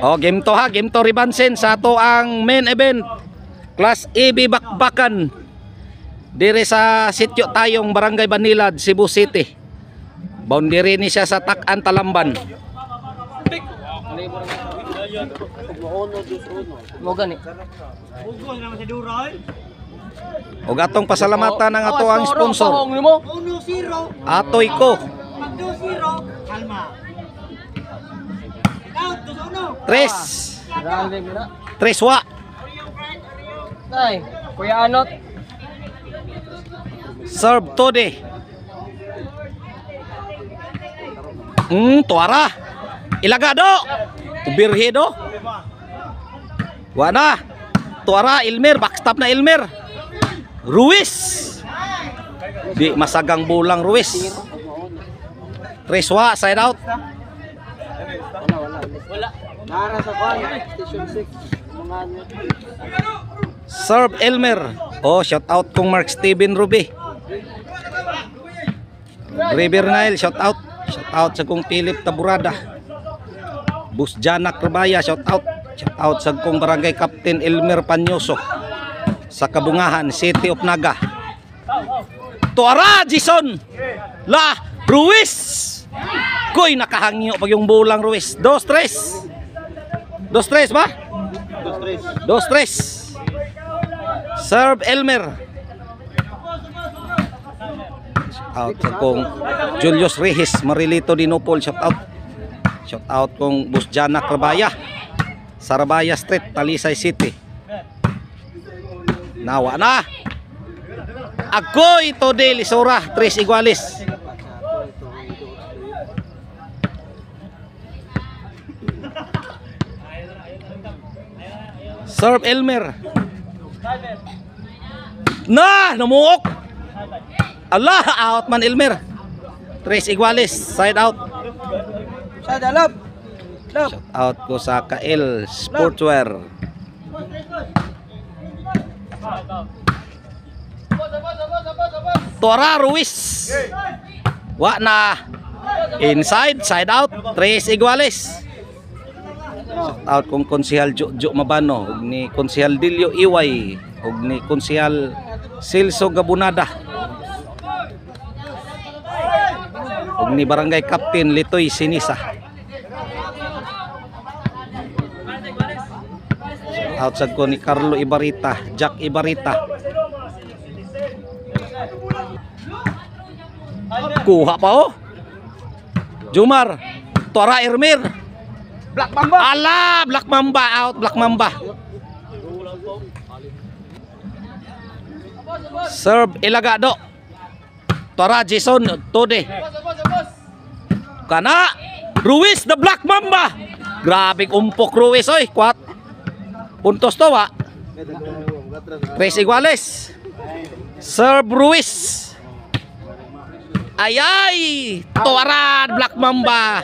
Oh, game to ha, game to Ribansen sa ato ang main event. Class AB Bakbakan. Dire sa sityo tayong Barangay Banilad, Cebu City. Boundary ni siya sa Tak-an, Talamban. Og atong pasalamatan ng ato ang sponsor. Atoy ko. Tres wa. Kuya Anot. Serve Tode. Tuara. Ilagado. Ubirhedo. Wana. Tuara Ilmer, backstop na Ilmer. Ruiz. Di masagang bulang Ruiz. Treswa side out. Wala. Nara sa kwan, station 6. Serve Elmer. Oh, shout out kung Mark Steven Ruby. River Nile, shout out. Shout out sa kung Philip Taburada. Bus Janak Rabaya, shout out. Shout out sa kung Barangay Captain Elmer Panyoso. Sa Kabungahan, City of Naga. Tuara Jason. La Ruiz. Koy nakahangyo pag yung bulang Ruiz. 2-3. 2-3 ba? 2-3. Serve Elmer. Out sa kong Julius Rehis Marilito Dinopol, shout out. Shout out kong Bus Janak Rabaya. Sarabaya Street, Talisay City. Nawa na. Agoy Tode Lisora, 3 iguales. Serve Elmer. Namuok. Allah, out man Elmer. 3 iguales, side out. Sada love. Shout out ko sa KL Sportswear. Tora Ruiz. Wa na. Inside, side out, 3 iguales. Shout out kong Konsehal Jojo Mabano, ug ni Konsehal Dilio Iway, ug ni Konsehal Silso Gabunada, ug ni Barangay Captain Litoy Sinisa. Shout out sa ko ni Carlo Ibarita, Jack Ibarita. Kuha pa oh. Jumar, Tora Irmir. Black Mamba. Ala, Black Mamba out, Black Mamba. Serve Ilagado. Tora Jason Tode. Kana Ruiz the Black Mamba. Grabe umpok Ruiz oy, 4 puntos to wa. 3 iguales. Serve Ruiz. Ayay, Tora Black Mamba.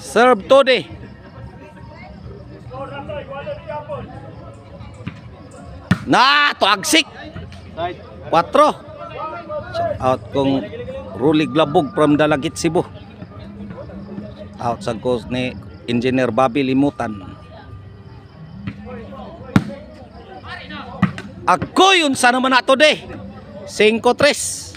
Serve Tode. Na, to agsik. 4. Shout out kong Rulig Labog from Dalagit, Cebu. Out sa coast ni Engineer Bobby Limutan. Ako yun sana man nato de. 5-3.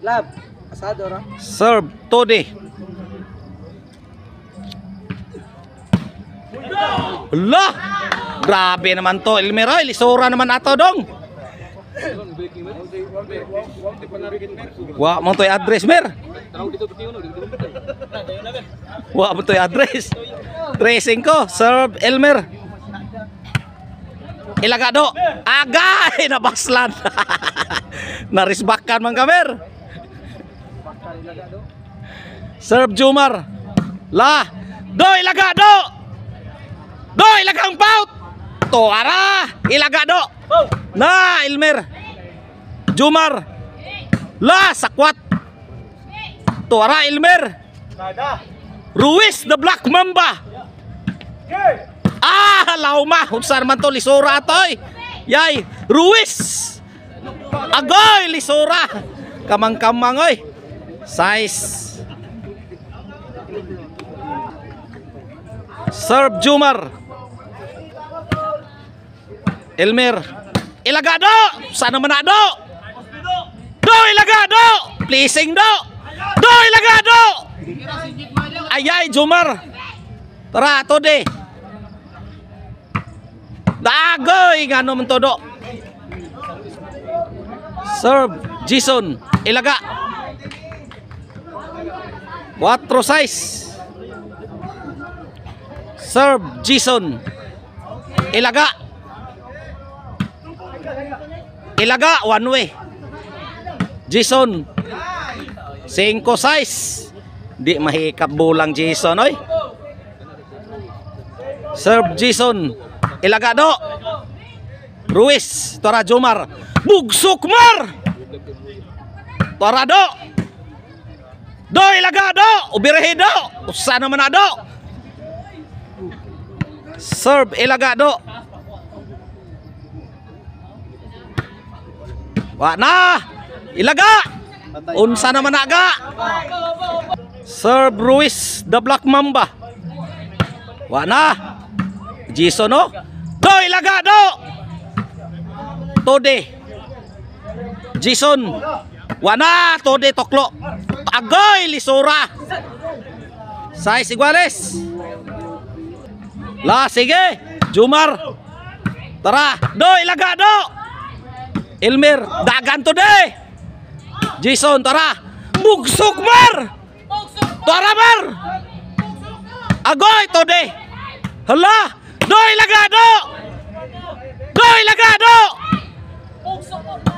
Lab. Asado ra. Serve Tode. Allah! Grabe naman to, Elmeroy. Lisura naman ato dong. Wa mo to'y address, Mer. Wa mo to'y address. Tracing ko. Serve Elmer. Ilagado. Agay! Nabaslan. Narisbakan man kamer. Serve Jumar. La. Do Ilagado. Do ilagang paut. Tuara. Ilagado. Na Elmer. Jumar. La sakwat. Tuara Elmer. Ruiz the Black Mamba. Ah, lauma. Unsa man to lisura atoy. Yay, Ruiz. Agoy, lisura. Kamang-kamang oy. Size. Serve Jumar. Elmer. Ilagado. Sana manado. Do ilagado. Pleasing do. Do ilagado. Ayay Jumar. Tara to de. Dagoy ngano man todo. Serve Jason. Ilaga. 4 size. Serve Jason. Ilaga. Ilaga one way. Jason. 5 size. Di mahikap bulang Jason oy. Serve Jason. Ilaga do. Ruiz. Tora Jumar. Bugsok mar. Tora do. Do ilaga do. Ubirahe do. Usa naman na do. Serve ilaga do. Wa na. Ilaga. Unsa naman aga. Serve Ruiz, the Black Mamba. Wa na. Jason no. Do ilaga do. Tode. Jason. Wa na. Tode toklo. Agoy lisura. Size iguales. La sige. Jumar. Tara. Do ilaga do. Elmer. Dagan tode. Jason tara. Bugsok mar. Tara mar. Agoy tode. Hala. Do ilaga do. Do ilaga do.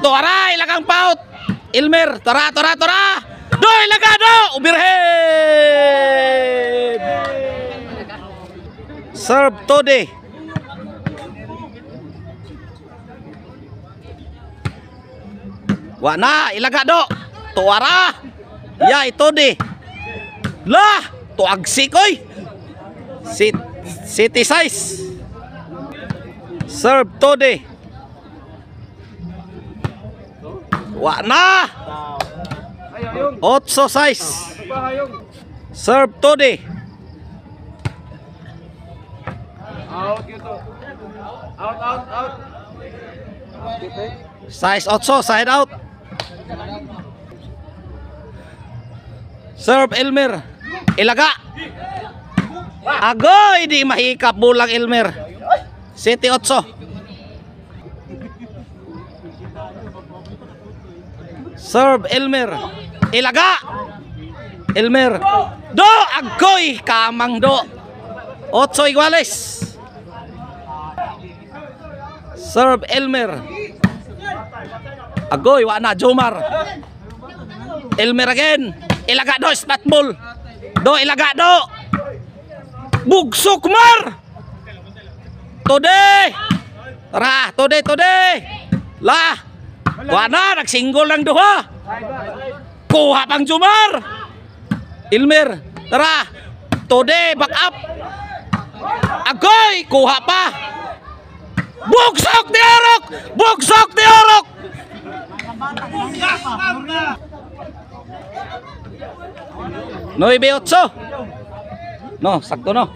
Tara ilagang paut. Elmer. Tara. Do ilaga do. Ubirhead. Serve tode. Wa na ilaga do. Tuara. Ya ito di. Lah, tuagsi koy. City size. Serve tode. Wa na. 8 size. Serve tode. Out gitu. Out. Size 8, side out. Serve Elmer. Ilaga. Agoy, di mahikap bulang Elmer. City 8. Serve Elmer. Ilaga. Elmer. Do, agoy, kamang do. 8 iguales. Serve Elmer. Agoy, wa na Jumar. Elmer again. Ilaga do, spot ball. Do, ilaga do. Bugsok mar. Tode. Tara, tode. Lah. Wa na, nagsinggol lang duha. Kuha pang Jumar. Elmer. Tara. Tode, back up. Agoy, kuha pa. Bugsok ni Orok. Bugsok ni Orok. No, 8. No, sakto no.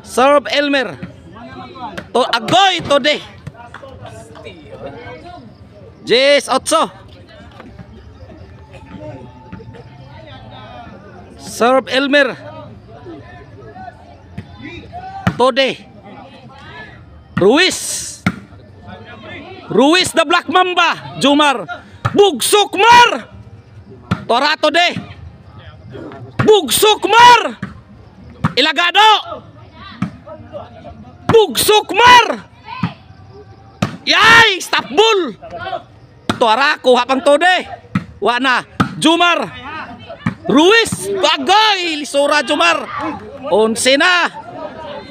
Serve Elmer. To agoy tode. Jess 8. Serve Elmer. Tode. Ruiz the Black Mamba. Jumar. Bugsok mar. Tora tode. Bugsok mar. Ilagado. Bugsok mar. Yay, stop bull. Tora kuha pang tode. Wa na. Jumar. Ruiz, bagoy, lisura Jumar. 11 na.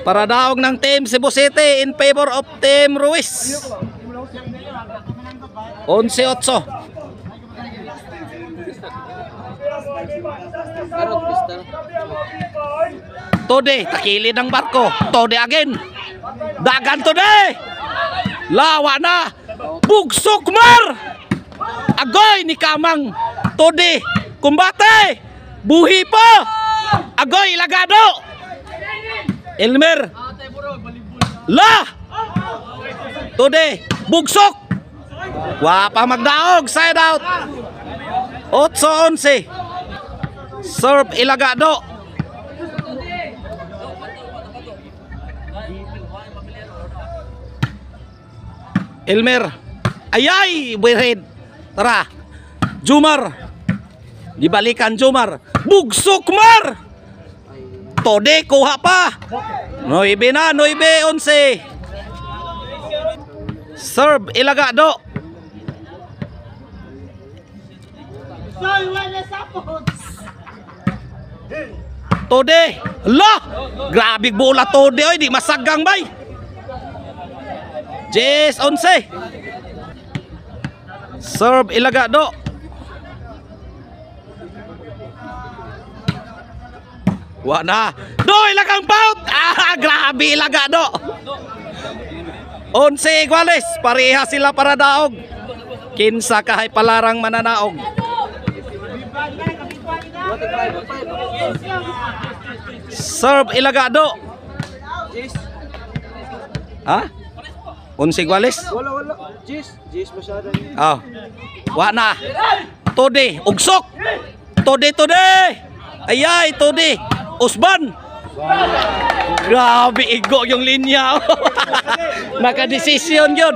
Para daog ng team Cebu City in favor of team Ruiz. 11-8. Tode, takilid ang barko. Tode again. Dagan tode. Lawa na. Bugsok mar. Agoy ni Kamang. Todi. Kumbate. Buhi pa. Agoy Ilagado. Elmer. La. Todi. Bugsok. Wa pa magdaog. Side out. 8-11. Serve Ilagado. Elmer. Ayay, Berhead. Tara. Jumar. Dibalikan Jumar. Bugsok mar. Tode kuha pa. 9 na, 9-11. Serve Ilagado. Tode. Lah. Grabe bola Tode oy, di masagang bay. 10-11. Serve Ilagado. Wa na. Doy lagang pout. Ah, grabe Ilagado. 11 iguales. Pareha sila para daog. Kinsa kahay palarang mananaog. Serve Ilagado. Ha? 11 iguales? Wala. Jis masyado. Oh. Wa na. Tode, ugsok. Tode. Ayay, Tode. Usban. Grabe igo yung linya. Nakadesisyon yun.